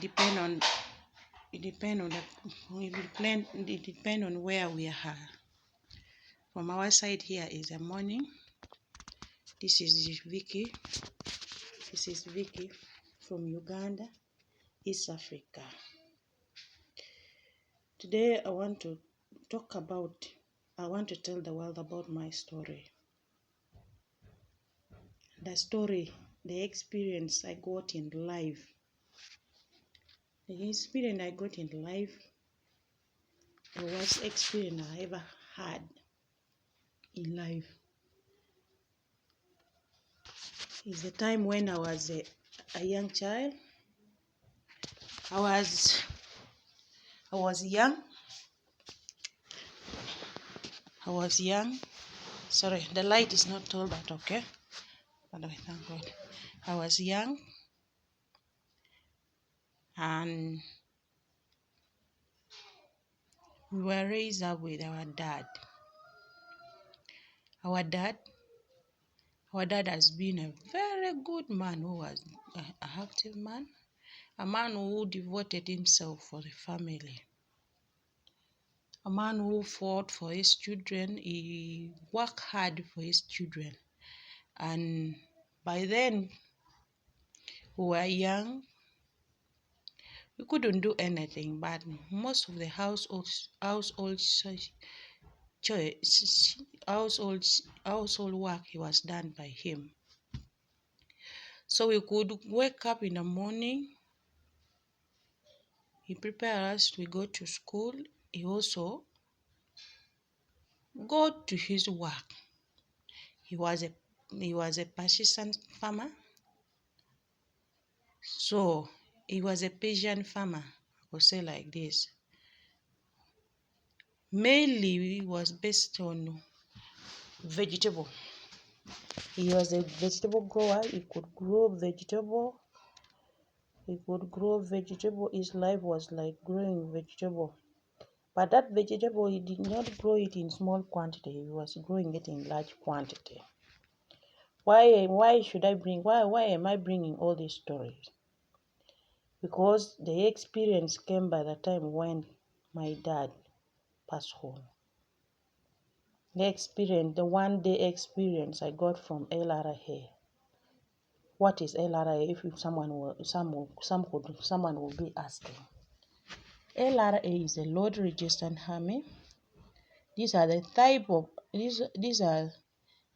it depend on where we are. From our side here is the morning. This is Vicky. This is Vicky from Uganda, East Africa. Today I want to tell the world about my story. The experience I got in life. The experience I got in life, the worst experience I ever had in life, is the time when I was a young child. I was young. Sorry, the light is not all that okay. But I thank God. I was young, and we were raised up with our dad. Our dad has been a very good man, who was an active man, a man who devoted himself for the family, a man who fought for his children. He worked hard for his children. And by then, we were young. We couldn't do anything, but most of the household work was done by him. So we could wake up in the morning. He prepared us to go to school. He also go to his work. He was a persistent farmer. So he was a patient farmer, I could say like this. Mainly, it was based on vegetable. He was a vegetable grower. He could grow vegetable. His life was like growing vegetable. But that vegetable, he did not grow it in small quantity. He was growing it in large quantity. Why am I bringing all these stories? Because the experience came by the time when my dad passed home. The one-day experience I got from LRA. What is LRA? If someone will be asking. LRA is a Lord Registered Army. These are the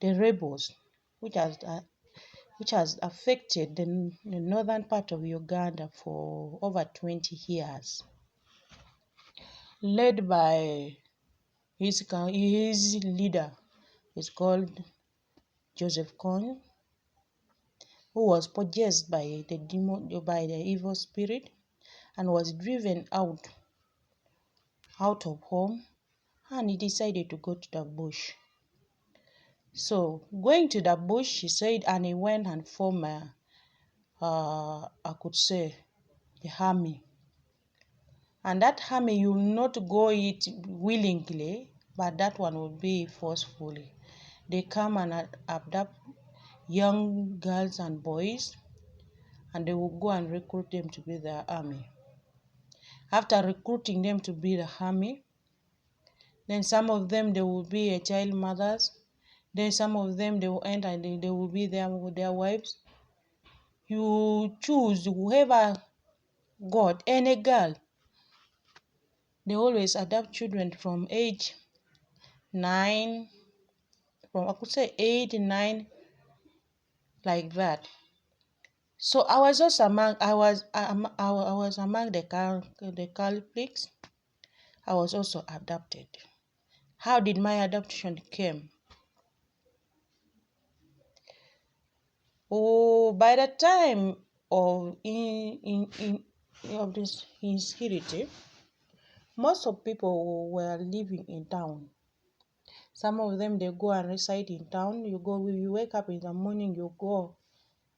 rebels which has affected the northern part of Uganda for over 20 years, led by his leader is called Joseph Kony, who was possessed by the evil spirit and was driven out of home, and he decided to go to the bush. So going to the bush, he said, and he went and formed the army. And that army, you will not go it willingly, but that one will be forcefully. They come and abduct young girls and boys, and they will go and recruit them to be their army. After recruiting them to be the army, then some of them, they will be a child mothers. Then some of them, they will enter and they will be there with their wives. You choose whoever got any girl. They always adopt children from age 9, from 8, 9, like that. So I was also among the culprits. I was also adopted. How did my adoption came? Oh, by the time of this insecurity, most of people were living in town. Some of them, they go and reside in town. You wake up in the morning, you go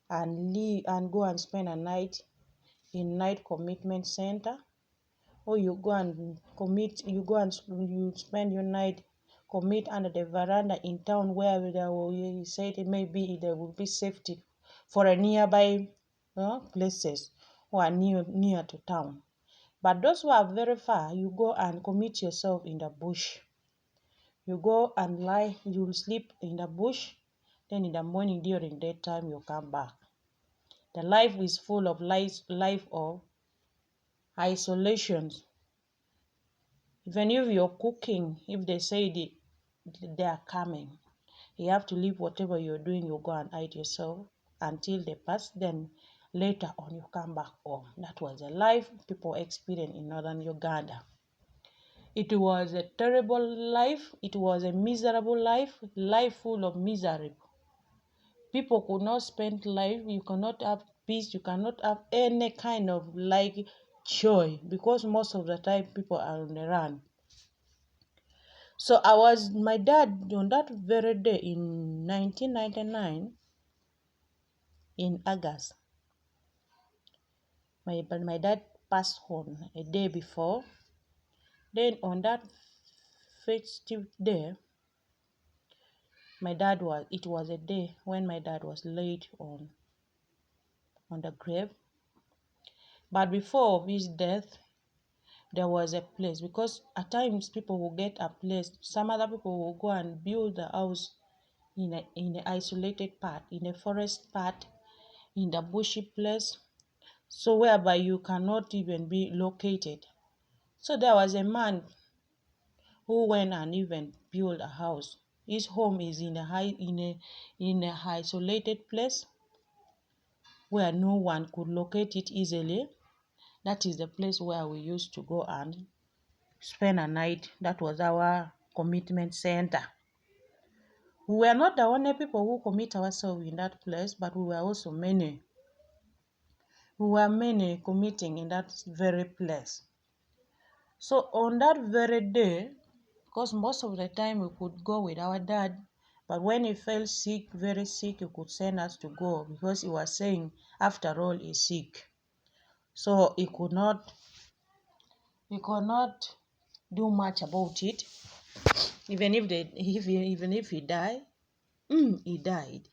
and leave and go and spend a night in night commitment center, or you spend your night commit under the veranda in town, where you said maybe there will be safety for a nearby places, who are near to town. But those who are very far, you go and commit yourself in the bush. You go and lie, you'll sleep in the bush. Then in the morning during daytime, you come back. The life is full of life of isolation. Even if you're cooking, if they say they are coming, you have to leave whatever you're doing, you go and hide yourself until they pass, then later on you come back home. That was the life people experienced in northern Uganda. It was a terrible life, it was a miserable life full of misery. People could not spend life, you cannot have peace, you cannot have any kind of joy, because most of the time people are on the run. So my dad on that very day in 1999, in August, my dad passed on a day before. Then on that festive day, it was a day when my dad was laid on the grave. But before his death, there was a place, because at times people will get a place. Some other people will go and build a house in an isolated part, in a forest part, in the bushy place, so whereby you cannot even be located. So there was a man who went and even built a house. His home is in a isolated place where no one could locate it easily. That is the place where we used to go and spend a night. That was our commitment center. We were not the only people who commit ourselves in that place, but we were also many. We were many committing in that very place. So on that very day, because most of the time we could go with our dad, but when he fell sick, very sick, he could send us to go, because he was saying, after all, he's sick. So he could not do much about it. Even if he died, he died.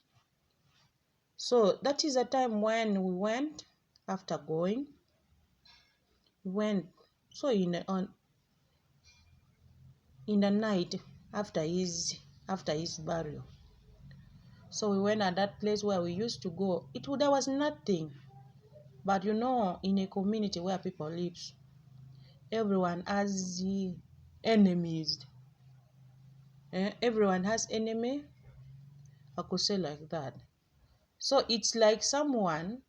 So that is the time when we went. After going, we went. So in the night after his burial, so we went at that place where we used to go. There was nothing, but in a community where people live, everyone has enemies. Everyone has enemy. I could say like that. So it's like someone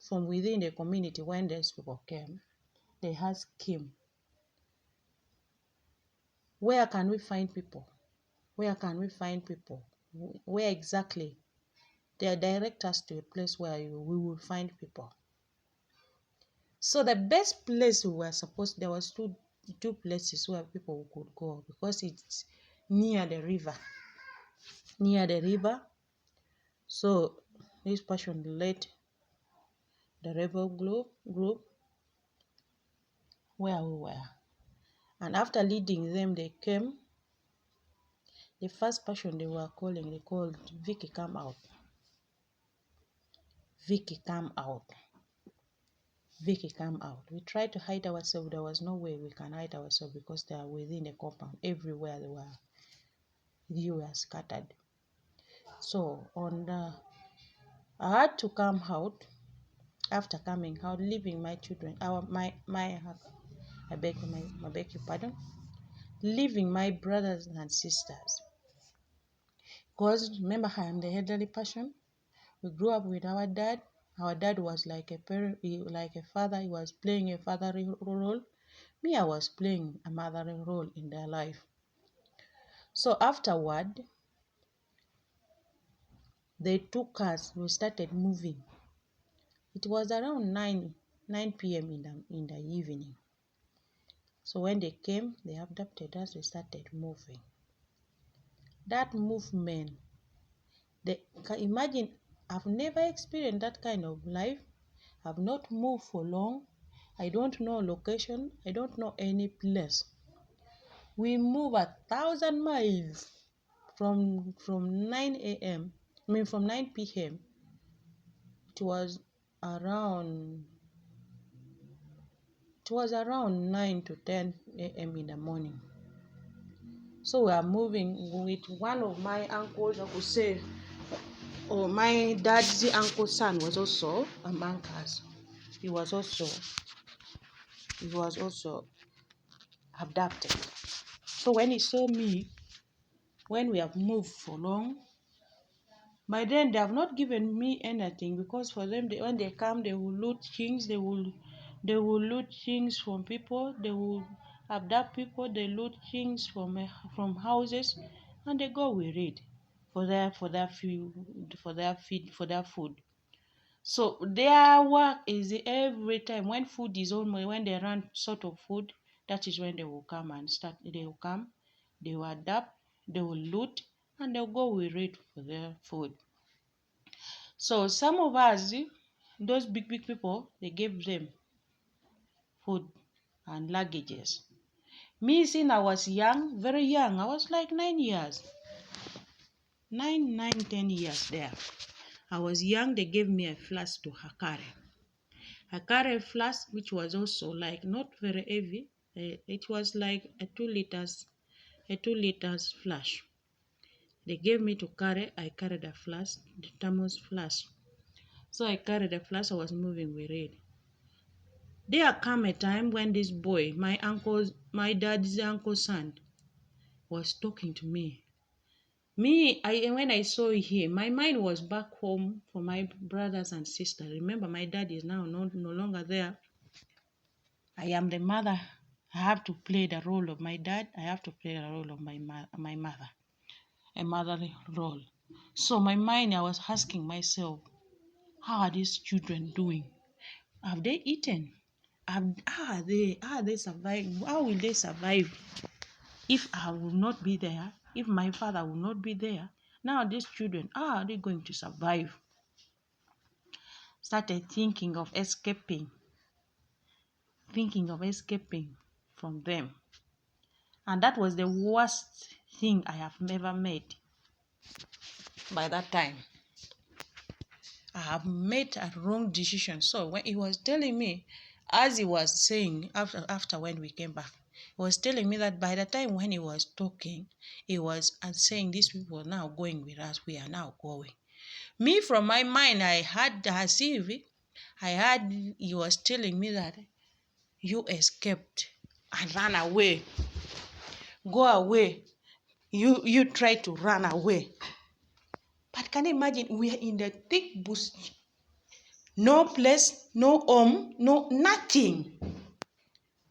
from within the community, when these people came, they asked him, where can we find people? Where can we find people? Where exactly? They direct us to a place where we will find people. So the best place there was two places where people could go, because it's near the river. So this person led the rebel group where we were. And after leading them, they came. The first person they called Vicky, come out. Vicky, come out. Vicky, come out. We tried to hide ourselves. There was no way we can hide ourselves, because they are within the compound. Everywhere you were scattered. So I had to come out. After coming out, leaving my children, I beg your pardon, leaving my brothers and sisters. Because remember, I am the elderly person. We grew up with our dad. Our dad was like a parent, like a father. He was playing a fatherly role. Me, I was playing a motherly role in their life. So afterward, they took us. We started moving. It was around 9 p.m. in the evening. So when they came, they abducted us. We started moving. That movement, imagine, I've never experienced that kind of life. I've not moved for long. I don't know location. I don't know any place. We move 1,000 miles from 9 a.m. From 9 p.m. It was around It was around 9 to 10 a.m. in the morning. So we are moving with one of my uncles, I could say, or my dad's uncle's son was also among us. He was also abducted. So when he saw me, when we have moved for long, by then they have not given me anything, because for them, when they come, they will loot things. They will loot things from people. They will abduct people. They loot things from houses, and they go with it for their food. So their work is every time when food is on, when they run sort of food, that is when they will come and start. They will come, they will adapt, they will loot, and they'll go with it for their food. So some of us, those big people, they gave them food and luggages. Me, since I was young, very young, I was like 9 years, 10 years there. I was young. They gave me a flask to carry. I carried a flask which was also like not very heavy. It was like a 2 liters flask. They gave me to carry. I carried a flask, the thermos flask. So I carried a flask. I was moving with it. There came a time when this boy, my dad's uncle's son, was talking to me. When I saw him, my mind was back home for my brothers and sisters. Remember, my dad is now no longer there. I am the mother. I have to play the role of my dad. I have to play the role of my mother, a motherly role. So my mind, I was asking myself, how are these children doing? Have they eaten? How are they surviving? How will they survive if I will not be there? If my father will not be there? Now these children, how are they going to survive? Started thinking of escaping from them. And that was the worst thing I have ever made. By that time, I have made a wrong decision. So when he was telling me, as he was saying after when we came back, he was telling me that by the time when he was talking, he was saying, these people are now going with us, we are now going. Me, from my mind, I had as if he was telling me that you escaped and ran away. Go away. You try to run away. But can you imagine, we are in the thick bush, no place, no home, no nothing.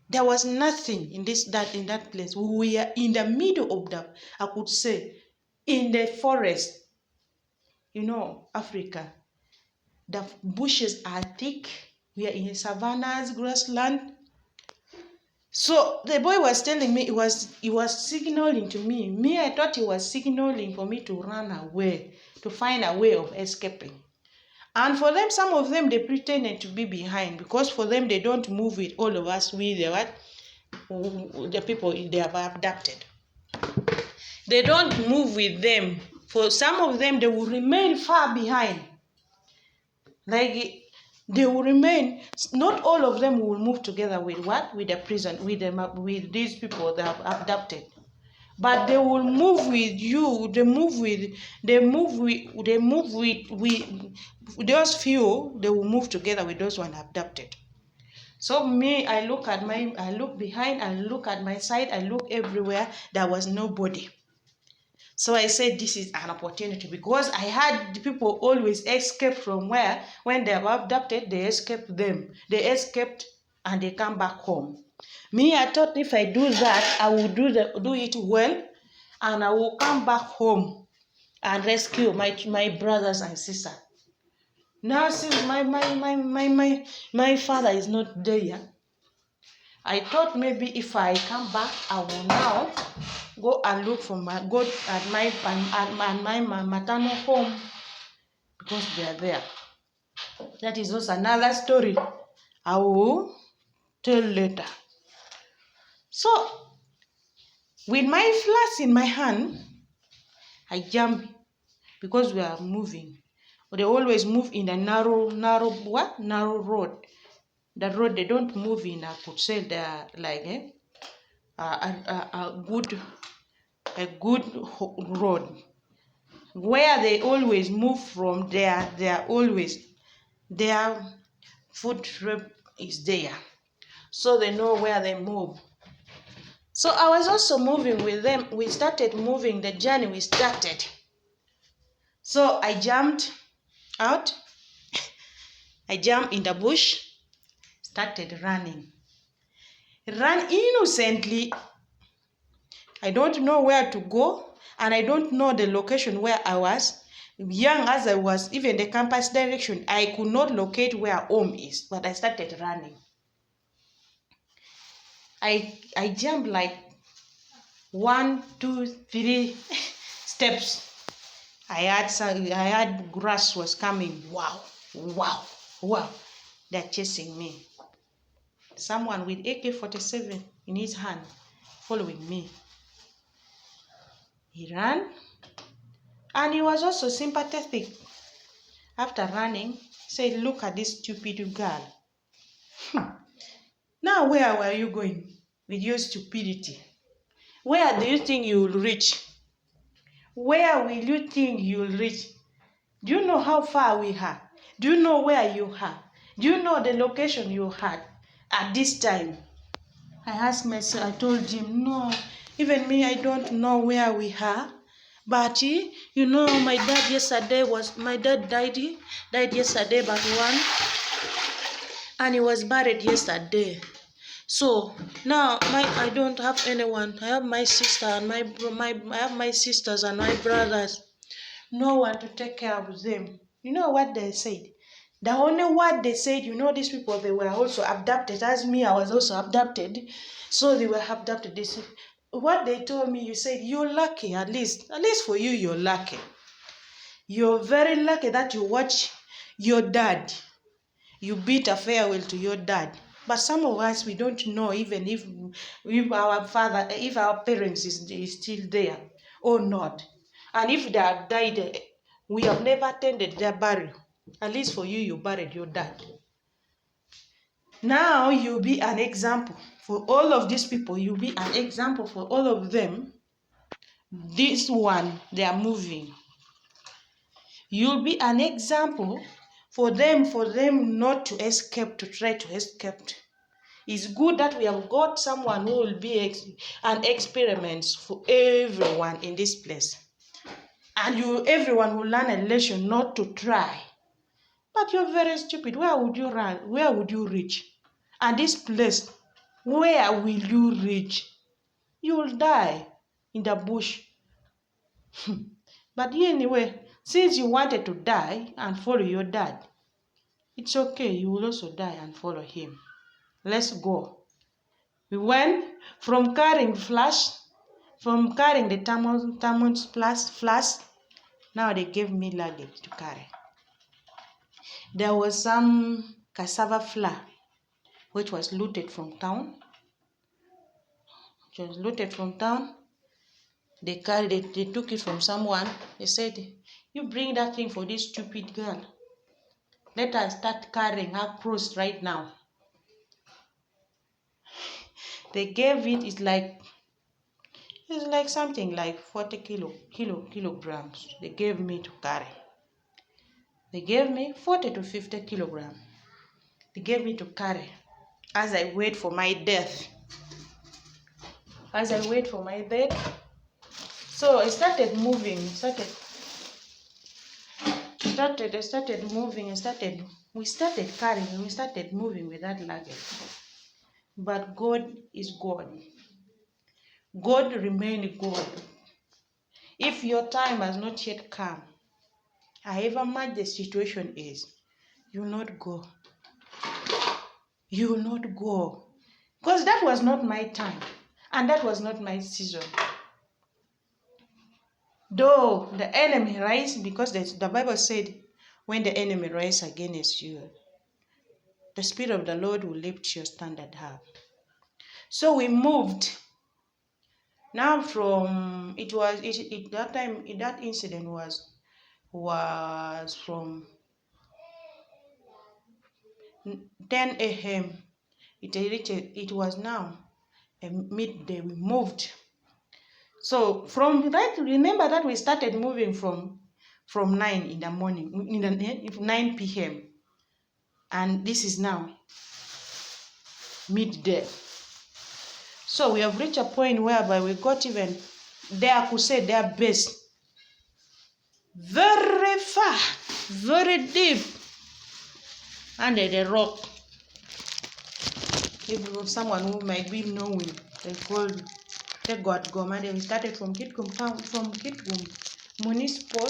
There was nothing in that place. We are in the middle of I could say, in the forest. Africa. The bushes are thick. We are in savannas, grassland. So the boy was telling me, he was signaling to me. Me, I thought he was signaling for me to run away, to find a way of escaping. And for them, some of them, they pretended to be behind, because for them, they don't move with all of us, the people they have abducted. They don't move with them. For some of them, they will remain far behind. Like, they will remain, not all of them will move together with what? With the prison, with these people that have abducted. But they will move with you. They move with those few. They will move together with those one abducted. So me, I look behind, I look at my side, I look everywhere. There was nobody. So I said, this is an opportunity, because I had people always escape from where? When they were abducted, they escaped them. They escaped and they come back home. Me, I thought if I do that, I will do it well, and I will come back home and rescue my brothers and sisters. Now, since my father is not there, I thought maybe if I come back, I will now go and look for my maternal home, because they are there. That is also another story I will tell later. So, with my flask in my hand, I jump, because we are moving. They always move in a narrow road. The road, they don't move in, I could say they're like a good road where they always move from. They are always, their food trip is there, so they know where they move. So I was also moving with them. We started moving, the journey we started. So I jumped out, I jumped in the bush, started running. Ran innocently. I don't know where to go, and I don't know the location where I was. Young as I was, even the campus direction, I could not locate where home is, but I started running. I jumped like 1, 2, 3 steps. I had grass was coming. Wow, wow, wow. They're chasing me. Someone with AK-47 in his hand following me. He ran, and he was also sympathetic. After running, said, "Look at this stupid girl. Now where were you going with your stupidity? Where do you think you will reach? Where will you think you will reach? Do you know how far we are? Do you know where you are? Do you know the location you had at this time?" I asked myself, I told him, no, even me, I don't know where we are. But my dad died yesterday, but one, and he was buried yesterday. So now I don't have anyone. I have my sister and I have my sisters and my brothers. No one to take care of them. You know what they said? The only word they said, these people, they were also abducted. As me, I was also abducted. So they were abducted. They said, what they told me, you said, you're lucky, at least for you, you're lucky. You're very lucky that you watch your dad. You bid a farewell to your dad. But some of us, we don't know even if our parents is still there or not. And if they have died, we have never attended their burial. At least for you, you buried your dad. Now you'll be an example for all of these people. You'll be an example for all of them. This one, they are moving. You'll be an example for them not to escape, to try to escape. It's good that we have got someone who will be an experiment for everyone in this place. And everyone will learn a lesson not to try. But you're very stupid. Where would you run? Where would you reach? And this place, where will you reach? You will die in the bush. But anyway, since you wanted to die and follow your dad, it's okay. You will also die and follow him. Let's go. We went from carrying the thermos flask. Now they gave me luggage to carry. There was some cassava flour which was looted from town. They carried it, they took it from someone. They said, "You bring that thing for this stupid girl. Let us start carrying her cross right now." They gave it, it's like something like 40 kilograms. They gave me to carry. They gave me 40 to 50 kilograms. They gave me to carry as I wait for my death. So I started moving. We started carrying, we started moving with that luggage. But God is God. God remained God. If your time has not yet come, however much the situation is, you will not go. You will not go. Because that was not my time. And that was not my season. Though the enemy rise, because the Bible said, when the enemy rise against you, the Spirit of the Lord will lift your standard up. So we moved. Now that incident was from 10 a.m. It was now midday. We moved. So remember that we started moving from 9 in the morning, 9 p.m. and this is now midday. So we have reached a point whereby we got even there, I could say their base very far, very deep under the rock. If someone who might be knowing, they called the God Goma. Then we started from Kitgum town, from Kitgum municipal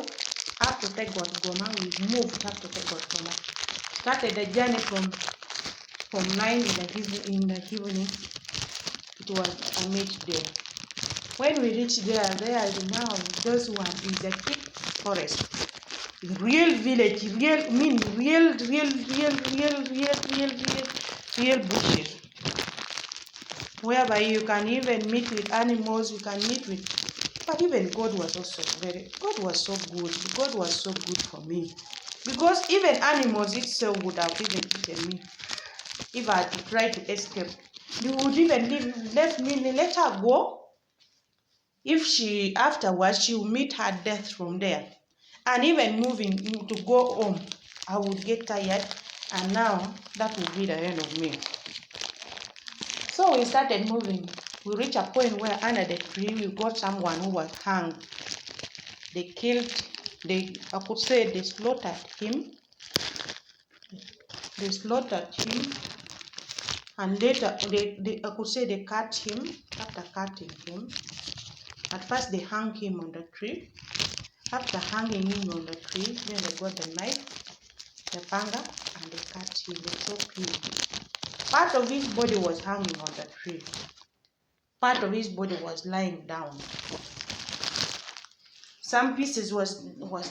up to the God Goma. We moved up to the God Goma. Started the journey from 9 in the evening. It was a midday. When we reached there is now those one is the thick forest. Real village, real bushes. Whereby you can even meet with animals, you can meet with, but even God was so good. God was so good for me. Because even animals itself would have even eaten me. If I had tried to escape, you would even let her go. If she afterwards she will meet her death from there. And even moving to go home, I would get tired, and now that would be the end of me. So we started moving. We reached a point where under the tree we got someone who was hung. They slaughtered him. They slaughtered him, and later they cut him. After cutting him, at first they hung him on the tree. After hanging him on the tree, then they got the knife, the panga, and they cut him. They choked him. Part of his body was hanging on the tree. Part of his body was lying down. Some pieces was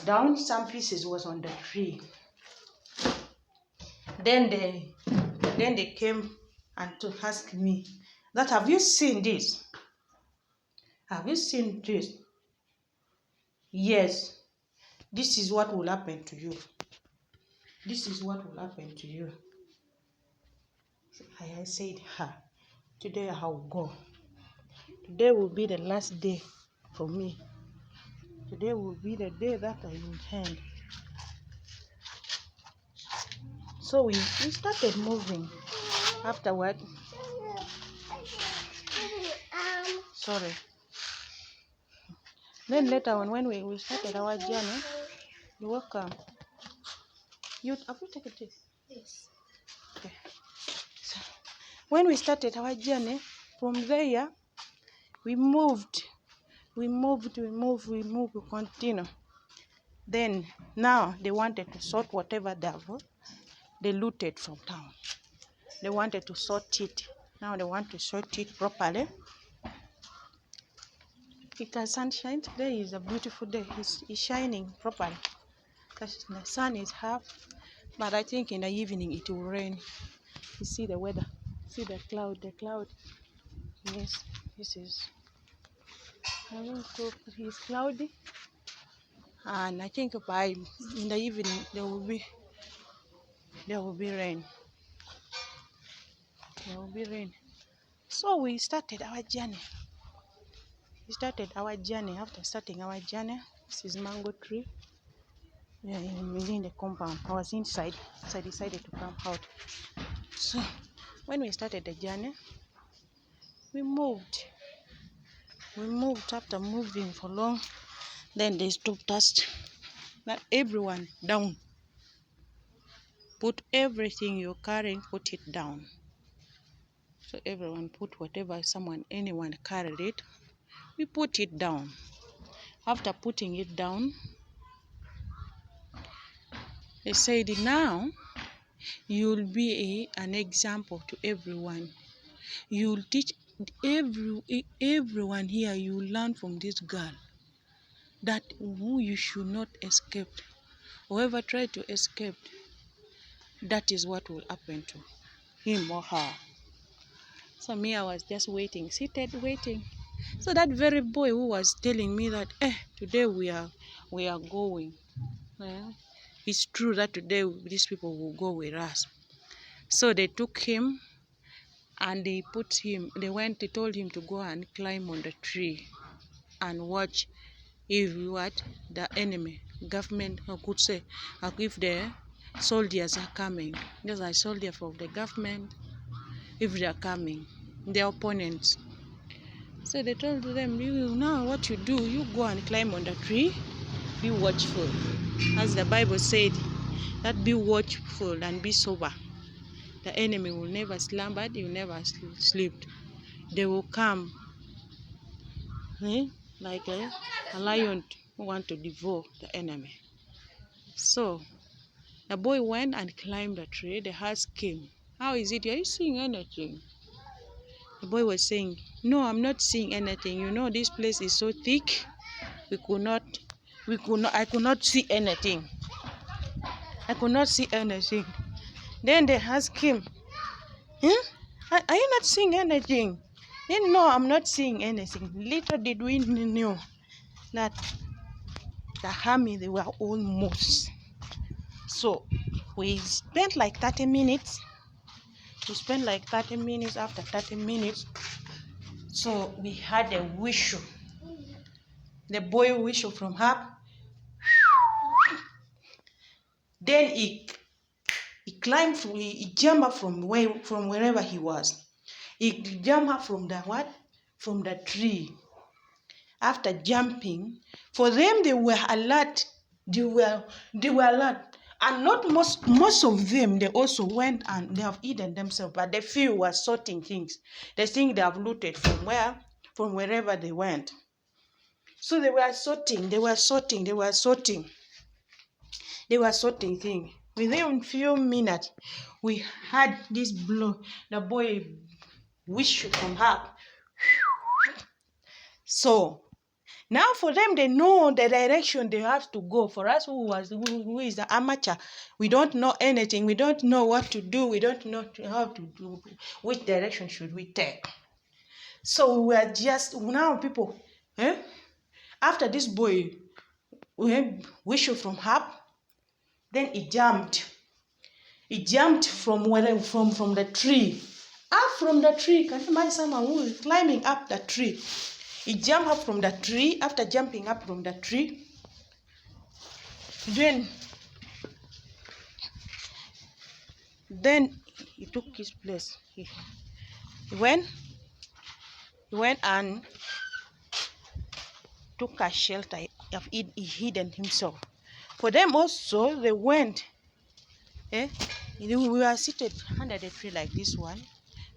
down, some pieces was on the tree. Then they came and to ask me that, have you seen this? Have you seen this? Yes. This is what will happen to you. This is what will happen to you. I said, today I will go. Today will be the last day for me. Today will be the day that I intend. So we started moving. Afterward, sorry. Then later on, when we started our journey, you're welcome. Have you taken this? Yes. Okay. So, when we started our journey, from there, we moved. We continue. Then, now, they wanted to sort whatever they looted from town. They wanted to sort it. Now they want to sort it properly. It has sunshine. Today is a beautiful day. It's shining properly. Because the sun is half, but I think in the evening it will rain. You see the weather. See the cloud. Yes, this is. It's cloudy, and I think in the evening there will be rain. There will be rain. So we started our journey. After starting our journey, this is mango tree. Yeah, within the compound. I was inside, so I decided to come out. So when we started the journey, we moved. After moving for long. Then they stopped us. That everyone down. Put everything you're carrying, put it down. So everyone put whatever anyone carried it. We put it down. After putting it down, they said, now you'll be an example to everyone. You'll teach everyone here. You learn from this girl that who you should not escape. Whoever tried to escape, that is what will happen to him or her. So me, I was just waiting, seated, waiting. So that very boy who was telling me that, today we are going. Well, it's true that today these people will go with us. So they took him and they told him to go and climb on the tree and watch if the enemy government, or could say, if the soldiers are coming. Those are soldiers of the government, if they are coming, the opponents. So they told them, you know what you do, you go and climb on the tree, be watchful. As the Bible said, that be watchful and be sober. The enemy will never slumber, he will never sleep. They will come like a lion who want to devour the enemy. So the boy went and climbed the tree. The asked him, how is it? Are you seeing anything? The boy was saying, no, I'm not seeing anything. You know, this place is so thick. I could not see anything. I could not see anything. Then they asked him, are you not seeing anything? Then, no, I'm not seeing anything. Little did we know that the army, they were almost. So we spent like 30 minutes. After 30 minutes, so we had a whistle. The boy whistle from up. Then he climbed, he jumped up from wherever he was. He jumped up from the tree. After jumping, for them, they were alert. They were alert. And not most of them, they also went and they have eaten themselves, but the few were sorting things. They think they have looted from wherever they went. So they were sorting things. Within few minutes, we had this blow. The boy wished from her. So now for them, they know the direction they have to go. For us who is the amateur, we don't know anything. We don't know what to do. We don't know how to do. Which direction should we take? So we are just now people. After this boy whistled from her, then he jumped. He jumped from the tree. Up from the tree. Can you imagine someone who is climbing up the tree? He jumped up from the tree. After jumping up from the tree, then he took his place. He went and took a shelter. He hidden himself. For them also, they went. We were seated under the tree like this one,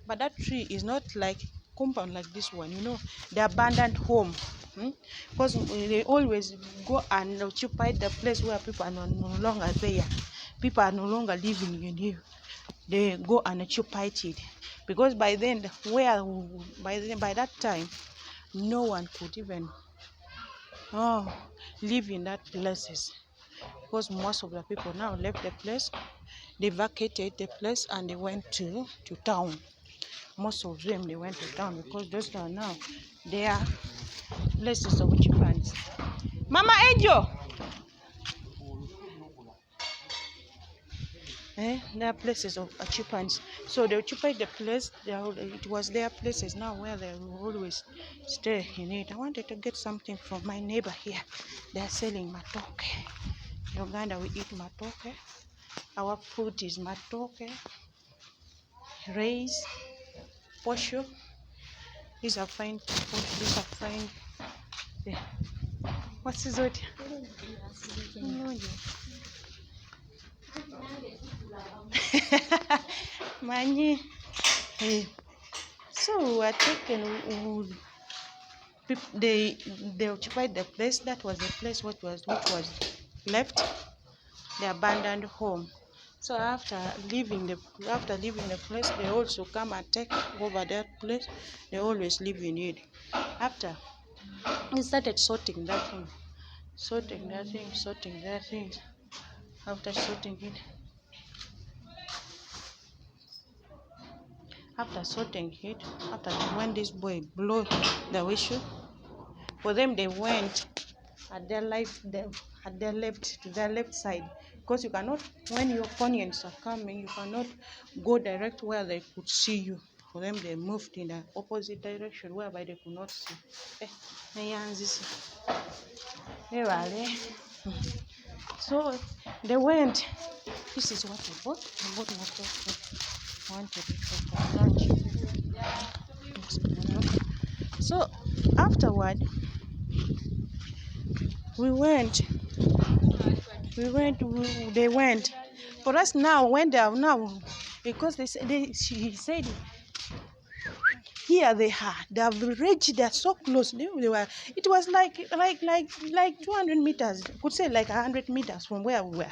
but that tree is not like compound like this one. You know, the abandoned home, because they always go and occupy the place where people are no longer there. People are no longer living in here. They go and occupy it, because by that time, no one could even live in that places, because most of the people now left the place. They vacated the place and they went to town. Most of them, they went to town because those are now their places of occupancy. Mama Angel! Their places of occupancy. So they occupied the place. It was their places now where they will always stay in it. I wanted to get something from my neighbor here. They are selling matoke. In Uganda, we eat matoke. Our food is matoke, rice, posho. These are fine food. These are fine. Yeah. What's this? Mani. So we were taken. They occupied the place. That was the place which was left, the abandoned home. So after leaving the place, they also come and take over that place. They always live in it. After they started sorting that thing. After sorting it, after when this boy blew the whistle, for them they went to their left side. because you cannot, when your Kony'S are coming, you cannot go direct where they could see you. For them, they moved in the opposite direction whereby they could not see. So they went. This is what I bought. I bought myself wanted it for lunch. So afterward, we went. They went. For us now, when they are now, because she said, here they are. They have reached. They are so close. They were. It was like 200 meters. I could say like 100 meters from where we were.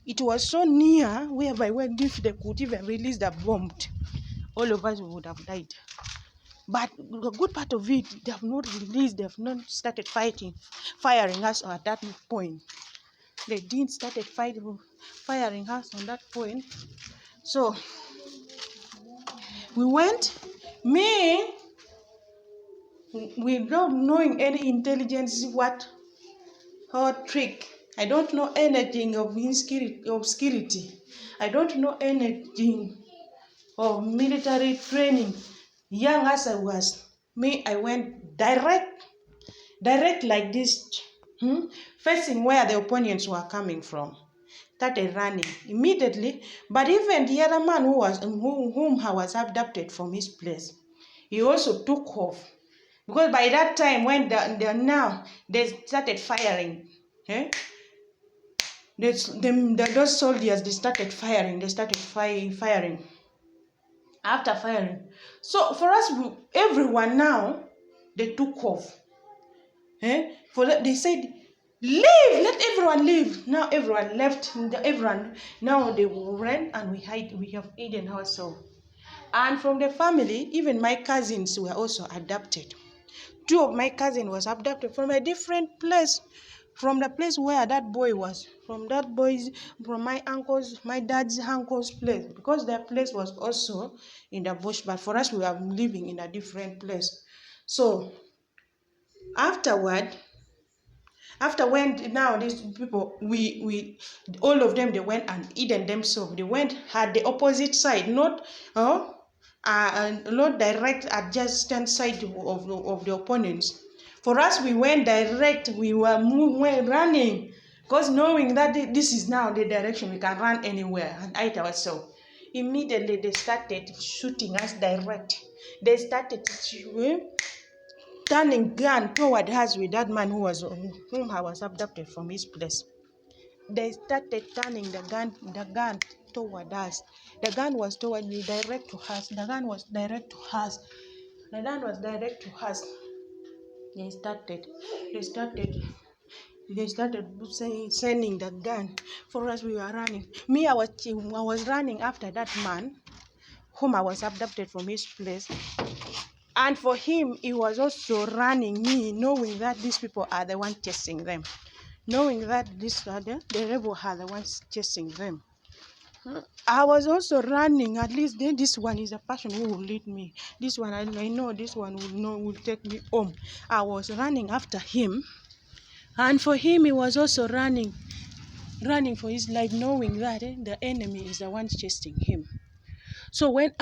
It was so near, whereby when if they could even release the bomb, all of us would have died. But the good part of it, they have not released. They have not started firing us at that point. They didn't started firing us on that point. So we went. Me, without knowing any intelligence, what or trick. I don't know anything of obscurity. I don't know anything of military training. Young as I was, I went direct like this, facing where the opponents were coming from. Started running immediately. But even the other man whom I was abducted from his place, he also took off. Because by that time, when they started firing, those soldiers, they started firing. They started firing. After firing, so for us, everyone now, they took off. They said, leave, let everyone leave. Now everyone left. Everyone now they ran and we have hidden ourselves. And from the family, even my cousins were also abducted. 2 of my cousins was abducted from a different place, from the place where that boy was, from my dad's uncle's place, because their place was also in the bush, but for us, we were living in a different place. So after when now these people, we all of them, they went and hidden themselves. They went at the opposite side, not direct adjacent side of the opponents. For us, we went direct. We were running, because knowing that this is now the direction we can run anywhere and hide ourselves. Immediately, they started shooting us direct. They started turning gun toward us with that man whom I was abducted from his place. They started turning the gun toward us. The gun was toward me, direct to us. The gun was direct to us. They started sending the gun. For us, we were running. Me, I was running after that man whom I was abducted from his place. And for him, he was also running me, knowing that these people are the ones chasing them. Knowing that the rebel are the ones chasing them. I was also running. At least this one is a person who will lead me. This one, I know this one will take me home. I was running after him. And for him, he was also running for his life, knowing that the enemy is the one chasing him. So when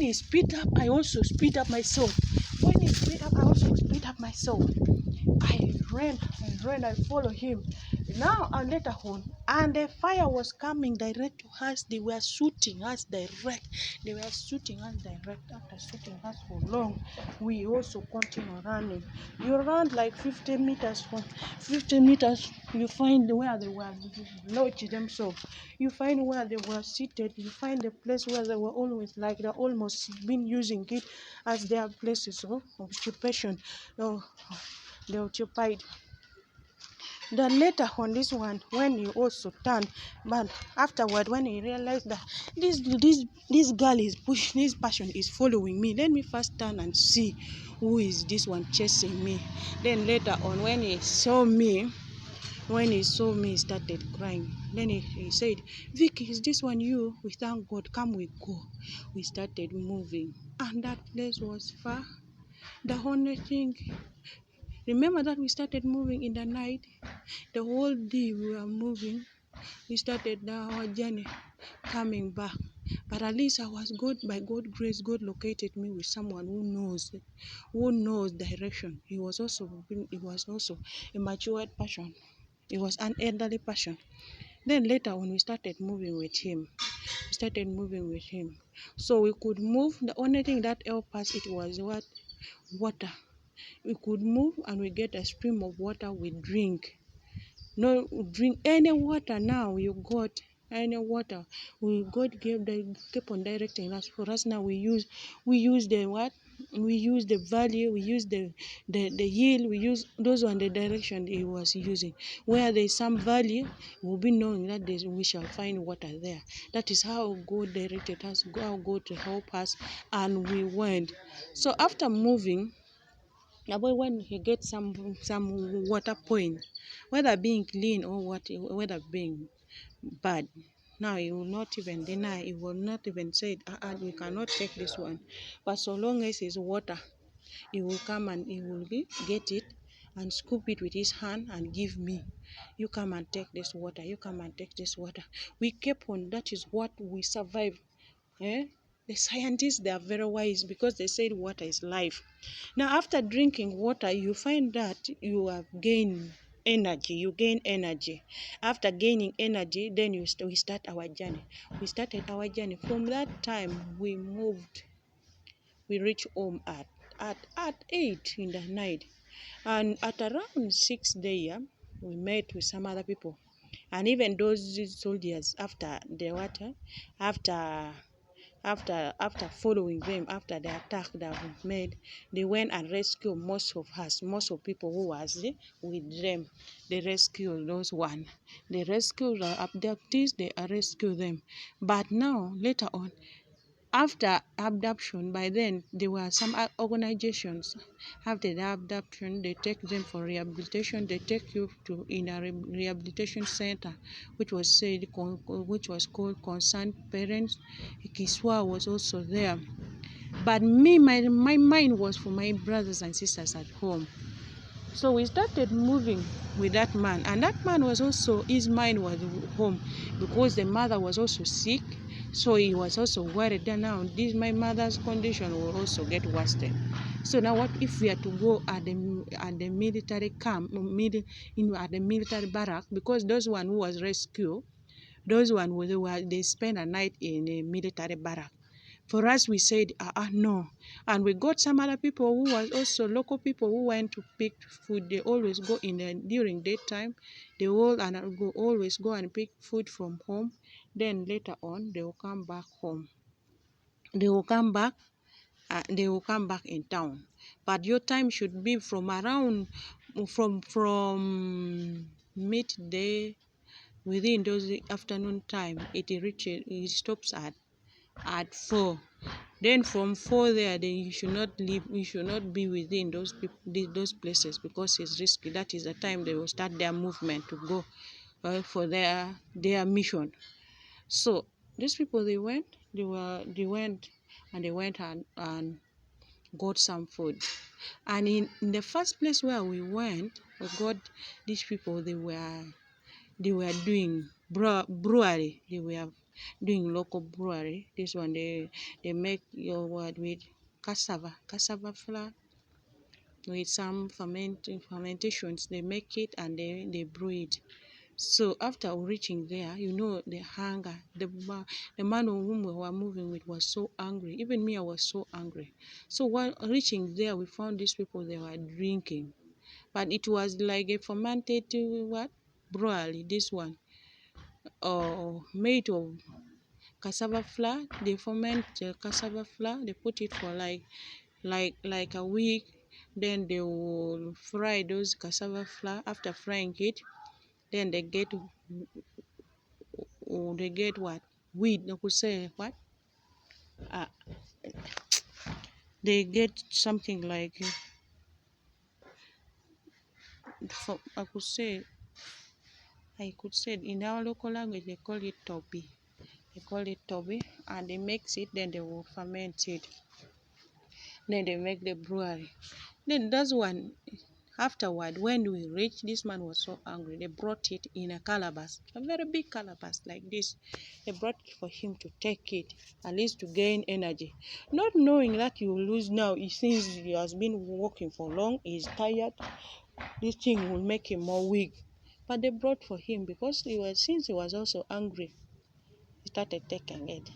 he speed up, I also speed up myself. When he speed up, I also speed up myself. I ran, I followed him. Now later on, and the fire was coming direct to us. They were shooting us direct. After shooting us for long, we also continue running. You run like 50 meters. You find where they were lodged themselves. You find where they were seated. You find the place where they were always, like they almost been using it as their places of occupation. They occupied. Then later on, this one, when he also turned, but afterward, when he realized that this girl is pushing, this person is following me, let me first turn and see who is this one chasing me. Then later on, when he saw me, he started crying. Then he said, Vicky, is this one you? We thank God, come we go. We started moving, and that place was far. The only thing Remember that we started moving in the night. The whole day we were moving. We started our journey coming back. But at least I was good. By God's grace, God located me with someone who knows direction. He was also a matured person. He was an elderly person. Then later when we started moving with him, so we could move. The only thing that helped us it was what? Water. We could move and we get a stream of water we drink. No, drink any water now you got any water. God keep on directing us. For us now we use the what? We use the valley, we use the hill, we use those on the direction he was using. Where there is some valley, we'll be knowing that we shall find water there. That is how God directed us, how God to help us, and we went. So after moving, when he gets some water point, whether being clean or whether being bad, now he will not even deny, he will not even say, we cannot take this one. But so long as it's water, he will come and he will get it and scoop it with his hand and give me. You come and take this water, you come and take this water. We kept on, that is what we survive. Eh? The scientists, they are very wise because they said water is life. Now, after drinking water, you find that you have gained energy. You gain energy. After gaining energy, then we start our journey. We started our journey. From that time, we moved. We reached home at 8 in the night. And at around 6 there, we met with some other people. And even those soldiers, after the water, after after following them, after the attack that we made, they went and rescued most of us, most of people who was with them. They rescued those one. They rescued the abductees, they rescued them. But now, later on, after abduction, by then there were some organizations. After the abduction, they take them for rehabilitation. They take you to in a rehabilitation center, which was called Concerned Parents. Kiswa was also there. But me, my mind was for my brothers and sisters at home. So we started moving with that man, and that man was also, his mind was home because the mother was also sick. So he was also worried that now my mother's condition will also get worse. So now what if we are to go at the military camp, at the military barrack, because those one who was rescued, those one they spend a night in a military barrack. For us, we said, no. And we got some other people who was also local people who went to pick food. They always go during daytime. They always go and pick food from home. Then later on, they will come back home. They will come back. They will come back in town. But your time should be from midday, within those afternoon time. It stops at 4. Then from 4 there, then you should not leave. You should not be within those places because it's risky. That is the time they will start their movement to go for their mission. So these people they went and got some food. And in the first place where we went, we got these people. They were doing brewery. They were doing local brewery. This one they make your word with cassava flour with some fermentations. They make it and they brew it. So after reaching there, the hunger. The man whom we were moving with was so angry. Even me, I was so angry. So while reaching there, we found these people, they were drinking. But it was like a fermented what? Brewery, this one. Made of cassava flour. They ferment the cassava flour. They put it for like a week. Then they will fry those cassava flour. After frying it, then they get what? Wheat. I could say what? Uh, they get something like I could say in our local language they call it toby. And they mix it. Then they will ferment it. Then they make the brewery. Then that's one. Afterward, when we reached, this man was so angry. They brought it in a calabash, a very big calabash like this. They brought it for him to take it, at least to gain energy. Not knowing that you will lose now, since he has been working for long, he's tired. This thing will make him more weak. But they brought for him because since he was also angry, he started taking it.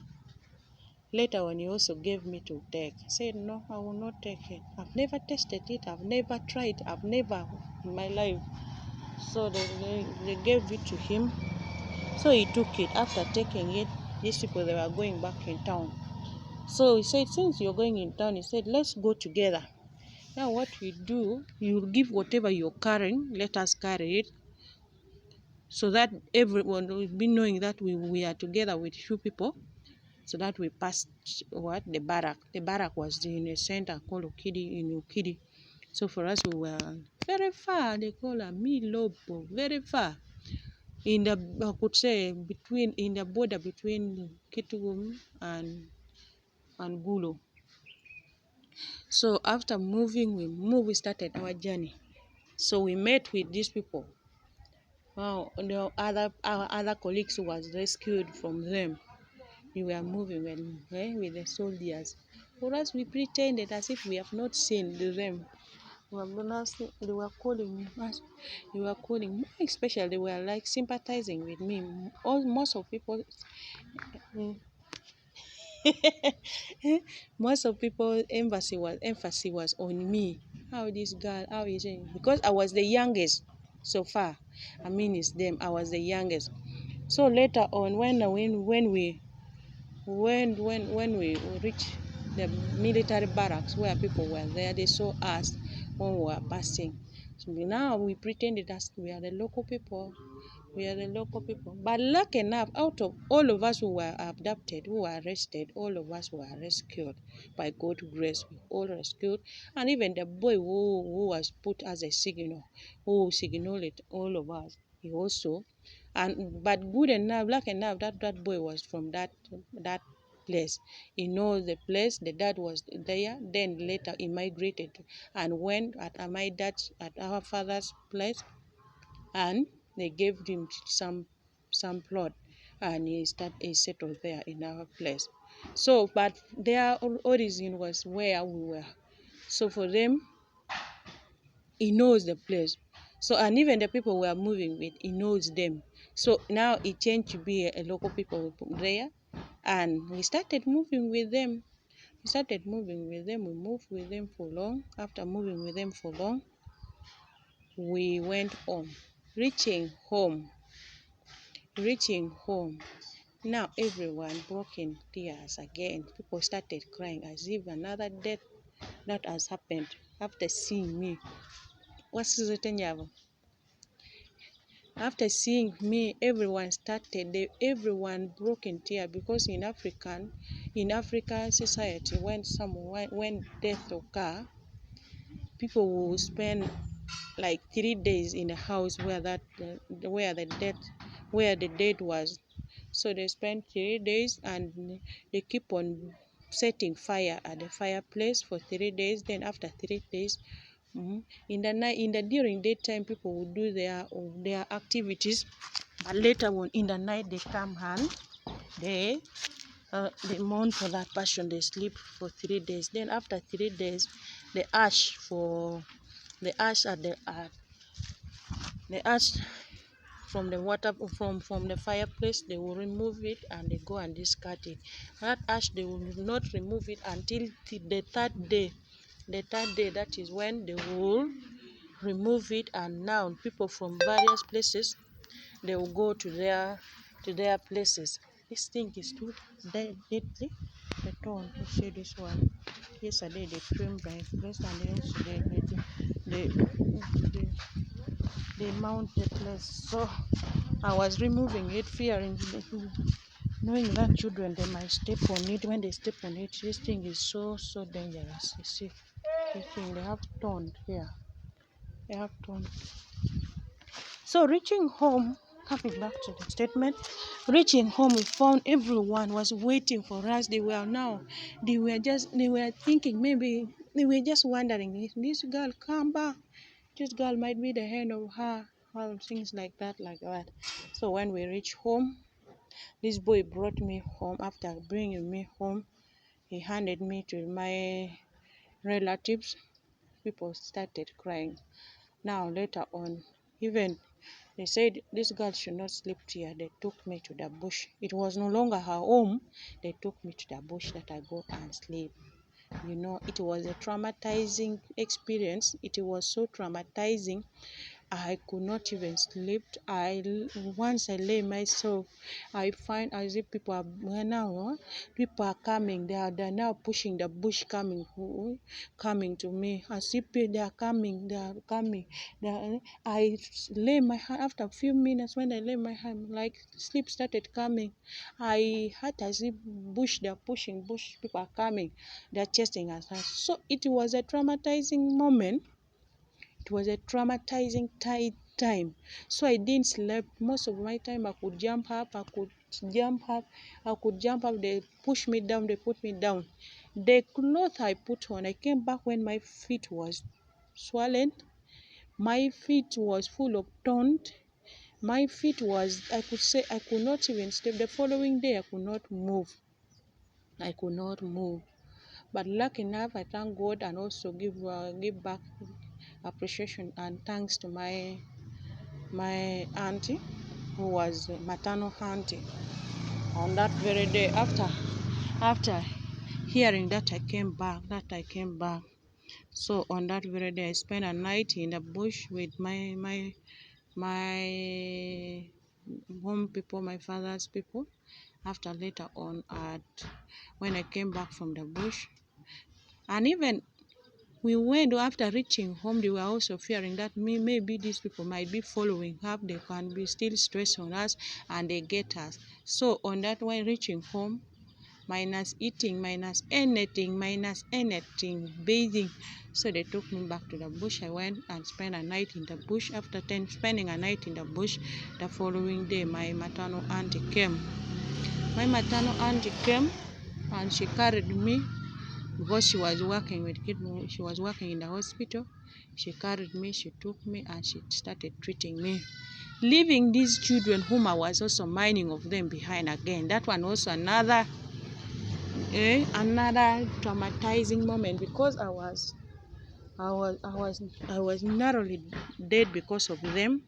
Later, when he also gave me to take, I said, no, I will not take it. I've never tasted it. I've never tried. I've never in my life. So they gave it to him. So he took it. After taking it, these people, they were going back in town. So he said, since you're going in town, he said, let's go together. Now what we do, you give whatever you're carrying, let us carry it, so that everyone will be knowing that we are together with few people. So that we passed the barrack. The barrack was in a center called Ukidi. So for us, we were very far. They call it Milobo, very far. I could say in the border between Kitugum and Gulu. So after moving, we started our journey. So we met with these people. Our other colleagues who was rescued from them. We were moving with the soldiers. For us, we pretended as if we have not seen them. They were calling us. They were calling, especially they were like sympathizing with me. Most of people, most of people emphasis was on me. How this girl? How is it? Because I was the youngest so far. I mean, it's them. I was the youngest. So later on, when we reached the military barracks where people were there, they saw us when we were passing. So now we pretended that we are the local people. We are the local people. But lucky enough, out of all of us who were abducted, who were arrested, all of us were rescued. By God's grace, we all rescued. And even the boy who was put as a signal, who signaled all of us, he also. But good enough, lucky enough that boy was from that place. He knows the place. The dad was there. Then later he migrated and went at our father's place, and they gave him some plot, and he settled there in our place. So, but their origin was where we were. So for them, he knows the place. So, and even the people we are moving with, he knows them. So now it changed to be a local people there, and we started moving with them. We moved with them for long. After moving with them for long, we went on. Reaching home. Now everyone broke in tears again. People started crying as if another death that has happened after seeing me. After seeing me, everyone broke in tears, because in African society, when death occur, people will spend like 3 days in a house where the dead was. So they spend 3 days, and they keep on setting fire at the fireplace for 3 days. Then after 3 days, during daytime, people will do their activities, but later on in the night they come and they mourn for that person. They sleep for 3 days. Then after 3 days, the ash from the water from the fireplace, they will remove it and they go and discard it. That ash, they will not remove it until the third day. The third day, that is when they will remove it, and now people from various places, they will go to their places. This thing is too deadly. They don't see this one. Yesterday they trimmed my place, and then they mount the place. So I was removing it, fearing, knowing that children, they might step on it. When they step on it, this thing is so dangerous. You see, this thing, they have turned here. So reaching home, coming back to the statement, reaching home, we found everyone was waiting for us. They were thinking, maybe they were just wondering, if this girl come back, this girl might be the hand of her, all things like that, like that. So when we reached home, this boy brought me home. After bringing me home, he handed me to my relatives. People started crying. Now later on, even they said this girl should not sleep here. They took me to the bush. It was no longer her home. They took me to the bush that I go and sleep. It was a traumatizing experience. It was so traumatizing. I could not even sleep. Once I lay myself, I find as if people are now. People are coming. They're now pushing the bush, coming to me. As if they are coming. They are coming. I lay my hand after a few minutes. When I lay my hand, like sleep started coming. I heard as if they're pushing bush. People are coming. They're chasing us. So it was a traumatizing moment. It was a traumatizing time. So I didn't sleep. Most of my time I could jump up. They push me down. They put me down. The cloth I put on, I came back when my feet was swollen. My feet was full of thorns. My feet was, I could say, I could not even step. The following day, I could not move. But lucky enough, I thank God and also give back appreciation and thanks to my auntie, who was a maternal auntie. On that very day, after hearing that I came back. So on that very day, I spent a night in the bush with my home people, my father's people. After later on, when I came back from the bush, and even we went after reaching home, they were also fearing that maybe these people might be following up. They can be still stressed on us and they get us. So on that way, reaching home, minus eating, minus anything, bathing. So they took me back to the bush. I went and spent a night in the bush. After spending a night in the bush, the following day, my maternal auntie came. And she carried me because she was working with kids. She was working in the hospital. She carried me, she took me, and she started treating me, leaving these children whom I was also minding of them behind again. That one also another traumatizing moment, because I was narrowly dead because of them,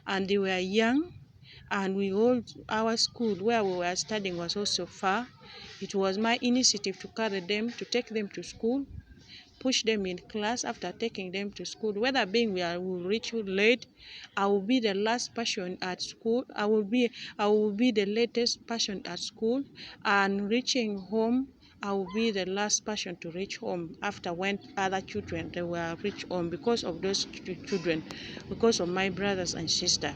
and they were young, and our school where we were studying was also far. It was my initiative to carry them, to take them to school, push them in class. After taking them to school, whether being we will reach late, I will be the last person at school. I will be the latest person at school, and reaching home, I will be the last person to reach home after when other children they will reach home, because of those children, because of my brothers and sister.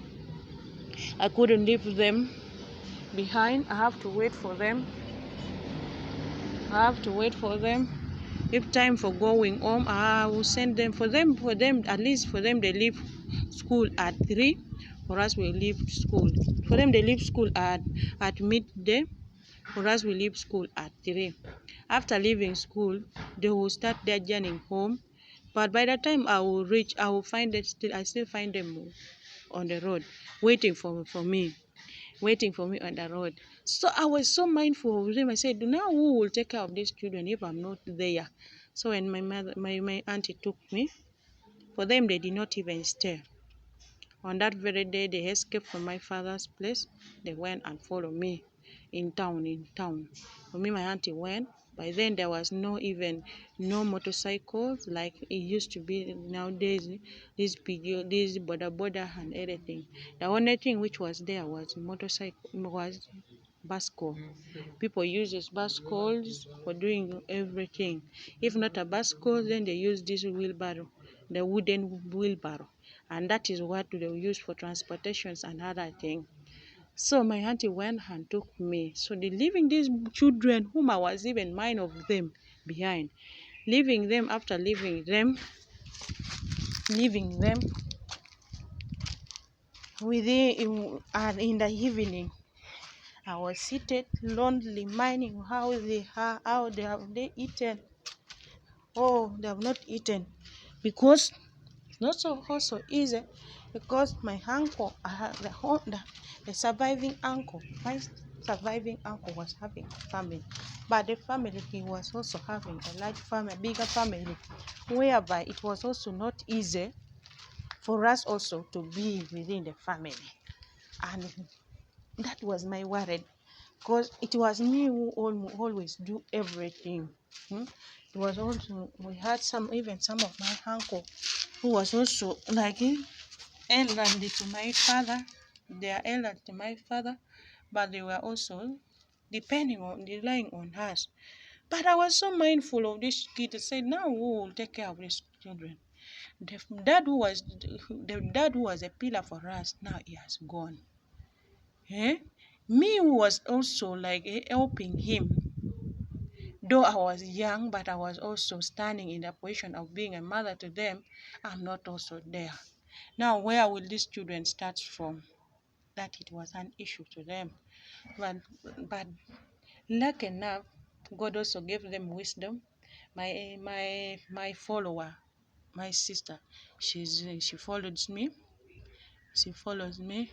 I couldn't leave them behind. I have to wait for them. If time for going home, I will send them. At least for them, they leave school at 3. For us, we leave school. For them, they leave school at midday. For us, we leave school at 3. After leaving school, they will start their journey home. But by the time I will reach, I still find them on the road, waiting for me on the road. So I was so mindful of them. I said, now who will take care of these children if I'm not there? So when my auntie took me, for them they did not even stay. On that very day, they escaped from my father's place. They went and followed me in town. For me, my auntie went. By then, there was no motorcycles like it used to be nowadays. This border and everything. The only thing which was there was bicycle. People use these bicycles for doing everything. If not a bicycle, then they use this wheelbarrow, the wooden wheelbarrow, and that is what they use for transportations and other things. So my auntie went and took me. So they leaving these children, whom I was even mine of them, behind. Leaving them, after leaving them in the evening, I was seated lonely, minding how they have eaten. Oh, they have not eaten, because It's not so also easy because my uncle, the surviving uncle, my surviving uncle was having a family, but the family he was also having a large family, bigger family, whereby it was also not easy for us also to be within the family, and that was my worry, because it was me who always do everything. It was also, we had even some of my uncle who was also like elderly to my father. They are elderly to my father, but they were also relying on us. But I was so mindful of this kid to say, now who will take care of these children? The dad who was a pillar for us, now he has gone. Eh? Me who was also like helping him, though I was young, but I was also standing in the position of being a mother to them. I'm not also there. Now, where will these children start from? That it was an issue to them. But lucky enough, God also gave them wisdom. My follower, my sister, she follows me. She follows me.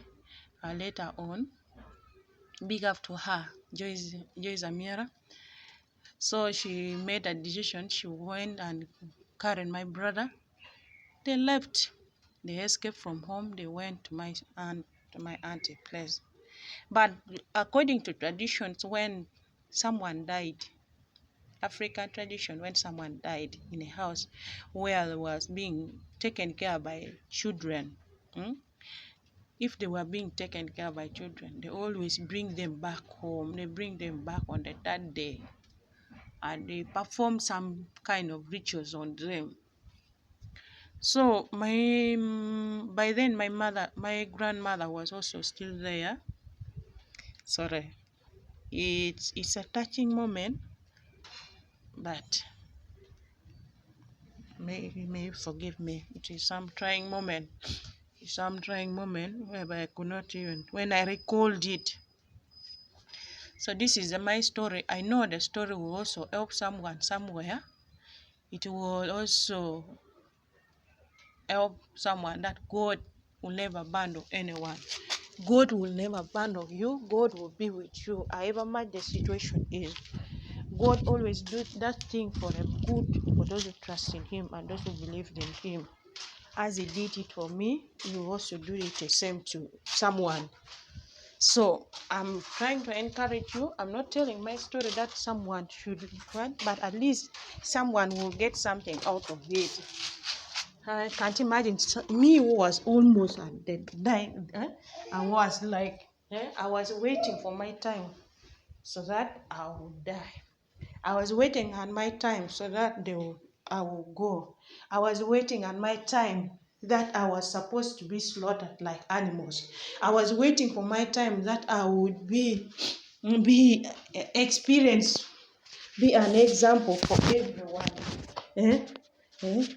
Later on, big up to her, Joyce Amira. So she made a decision. She went and carried my brother. They left. They escaped from home. They went to my auntie place. But according to traditions, when someone died, African tradition, when someone died in a house where they was being taken care by children, if they were being taken care by children, they always bring them back home. They bring them back on the third day, and they perform some kind of rituals on them. So by then my grandmother was also still there. Sorry, it's a touching moment, but may you forgive me. It is some trying moment. It's some trying moment whereby I could not even, when I recalled it. So this is my story. I know the story will also help someone somewhere. It will also help someone that God will never abandon anyone. God will never abandon you. God will be with you, however much the situation is. God always do that thing for a good for those who trust in Him and those who believe in Him. As He did it for me, He will also do it the same to someone. So I'm trying to encourage you. I'm not telling my story that someone should run, but at least someone will get something out of it. I can't imagine me who was almost at the dying. I was like, I was waiting for my time so that I would die. I was waiting on my time so that I will go. I was waiting on my time that I was supposed to be slaughtered like animals. I was waiting for my time that I would be experienced, be an example for everyone.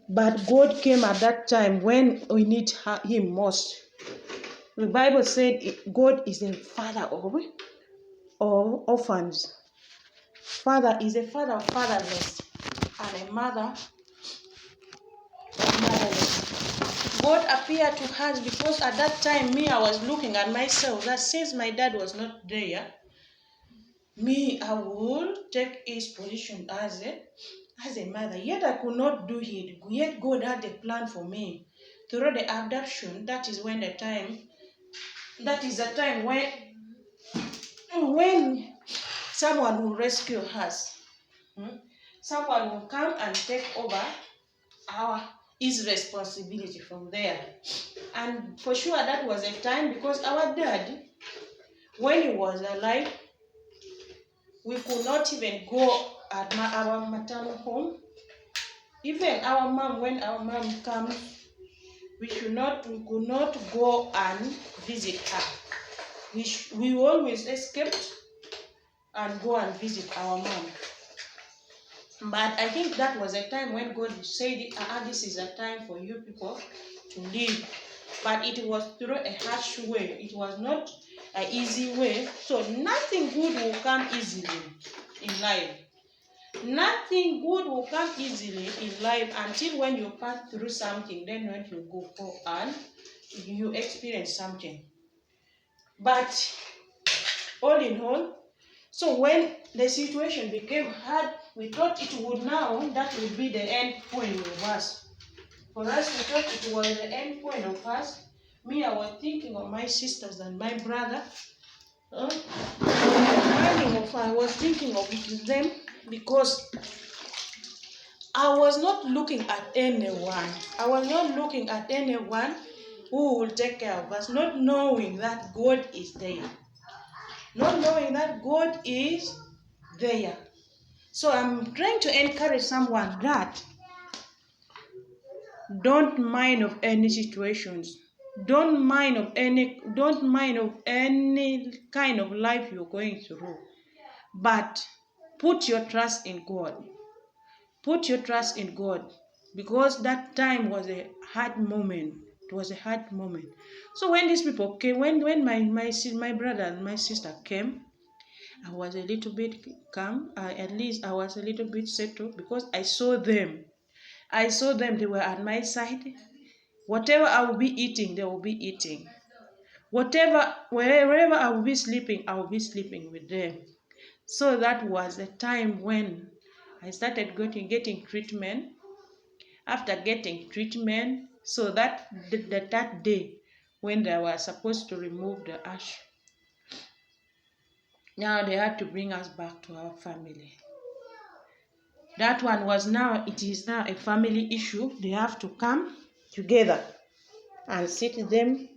But God came at that time when we need Him most. The Bible said God is a father of orphans. Father is a father of fatherless, and a mother of motherless. God appeared to us because at that time, I was looking at myself that since my dad was not there, I would take his position as a mother. Yet I could not do it. Yet God had a plan for me. Through the adoption, that is the time when someone will rescue us. Someone will come and take over his responsibility from there. And for sure that was a time, because our dad, when he was alive, we could not even go at our maternal home. Even our mom, when our mom comes, we could not go and visit her. We always escaped and go and visit our mom. But I think that was a time when God said, this is a time for you people to live. But it was through a harsh way. It was not an easy way. So nothing good will come easily in life. Nothing good will come easily in life until when you pass through something, then when you go for and you experience something. But all in all, so when the situation became hard, we thought it would now, that would be the end point of us. For us, we thought it was the end point of us. Me, I was thinking of my sisters and my brother. I was thinking of them because I was not looking at anyone. I was not looking at anyone who will take care of us, not knowing that God is there. Not knowing that God is there. So I'm trying to encourage someone that don't mind of any situations. Don't mind of any kind of life you're going through. But put your trust in God. Put your trust in God. Because that time was a hard moment. It was a hard moment. So when these people came, when my brother and my sister came, I was a little bit calm. At least I was a little bit settled because I saw them. They were at my side. Whatever I will be eating, they will be eating. Wherever I will be sleeping, I will be sleeping with them. So that was the time when I started getting treatment. After getting treatment, so that day when they were supposed to remove the ash, now they had to bring us back to our family. That one was now, it is now a family issue. They have to come together and sit them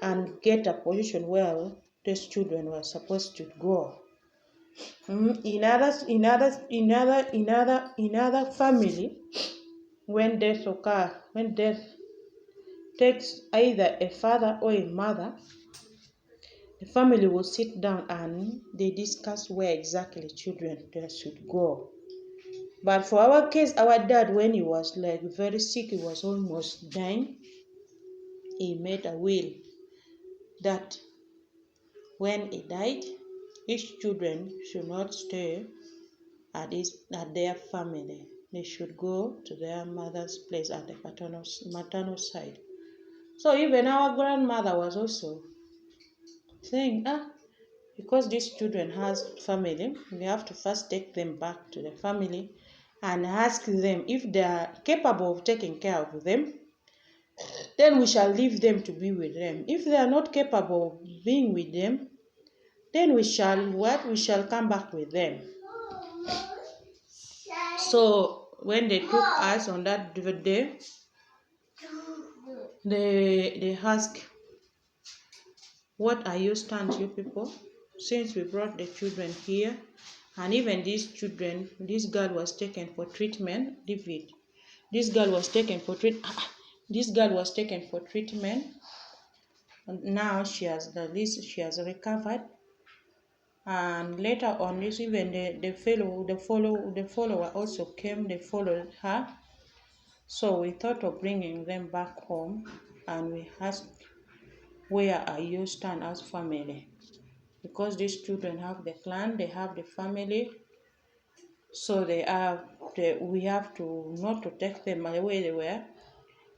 and get a position where these children were supposed to go. In other family, when death takes either a father or a mother, the family will sit down and they discuss where exactly children they should go. But for our case, our dad, when he was like very sick, he was almost dying, he made a will that when he died, his children should not stay at their family. They should go to their mother's place at the maternal side. So even our grandmother was also saying, because these children has family, we have to first take them back to the family and ask them if they are capable of taking care of them. Then we shall leave them to be with them. If they are not capable of being with them, then we shall come back with them. So when they took us on that day, they asked, what are you stand, you people? Since we brought the children here, and even these children, this girl was taken for treatment. This girl was taken for treatment, and now she has recovered. And later on, this even the follower also came. They followed her. So we thought of bringing them back home, and we asked, where are you stand as family? Because these children have the clan, they have the family, so we have to not to take them the way they were,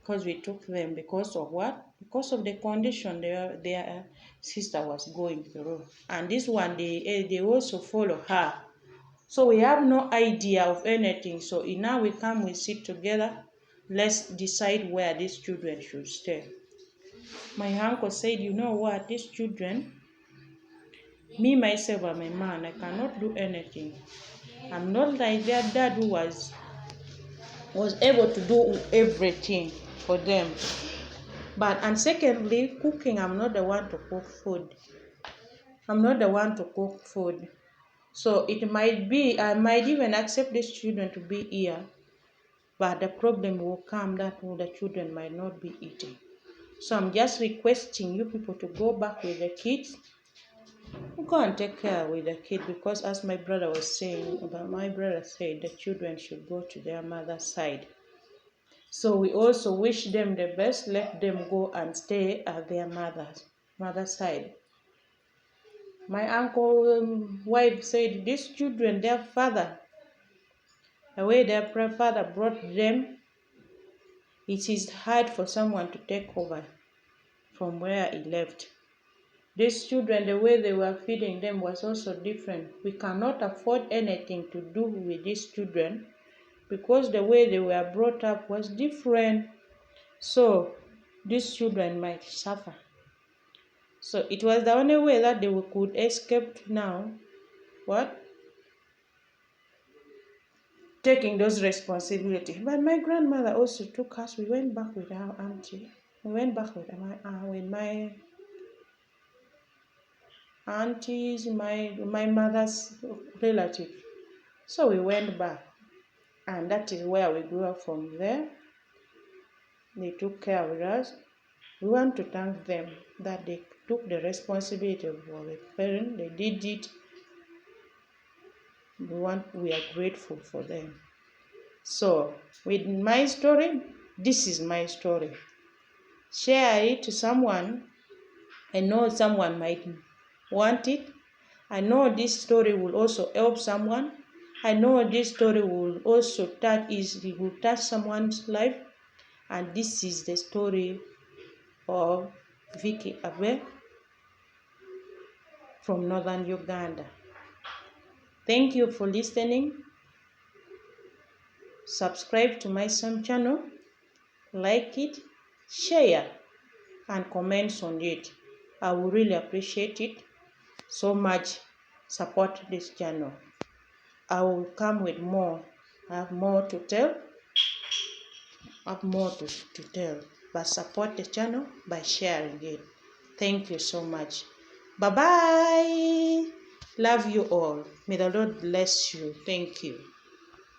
because we took them because of what? Because of the condition their sister was going through. And this one, they also follow her. So we have no idea of anything. So now we sit together, let's decide where these children should stay. My uncle said, you know what, these children, me myself, I'm a man, I cannot do anything. I'm not like their dad who was able to do everything for them. And secondly, cooking, I'm not the one to cook food. So it might be, I might even accept these children to be here, but the problem will come that the children might not be eating. So I'm just requesting you people to go back with the kids. Go and take care with the kid, because as my brother said, the children should go to their mother's side. So we also wish them the best. Let them go and stay at their mother's side. My uncle wife said, these children, their father the way their father brought them, it is hard for someone to take over from where he left. These children, the way they were feeding them was also different. We cannot afford anything to do with these children because the way they were brought up was different. So these children might suffer. So it was the only way that they could escape now. What? Taking those responsibilities. But my grandmother also took us. We went back with our auntie. We went back with my aunties, my mother's relative. So we went back, and that is where we grew up from there. They took care of us. We want to thank them that they took the responsibility of our parents. They did it. We are grateful for them. So with my story, this is my story. Share it to someone. I know someone might want it. I know this story will also help someone. I know this story will also touch someone's life. And this is the story of Vicky Abe from northern Uganda. Thank you for listening. Subscribe to my channel, like it, share, and comment on it. I will really appreciate it so much. Support this channel. I will come with more. I have more to tell. But support the channel by sharing it. Thank you so much. Bye bye. Love you all. May the Lord bless you. Thank you.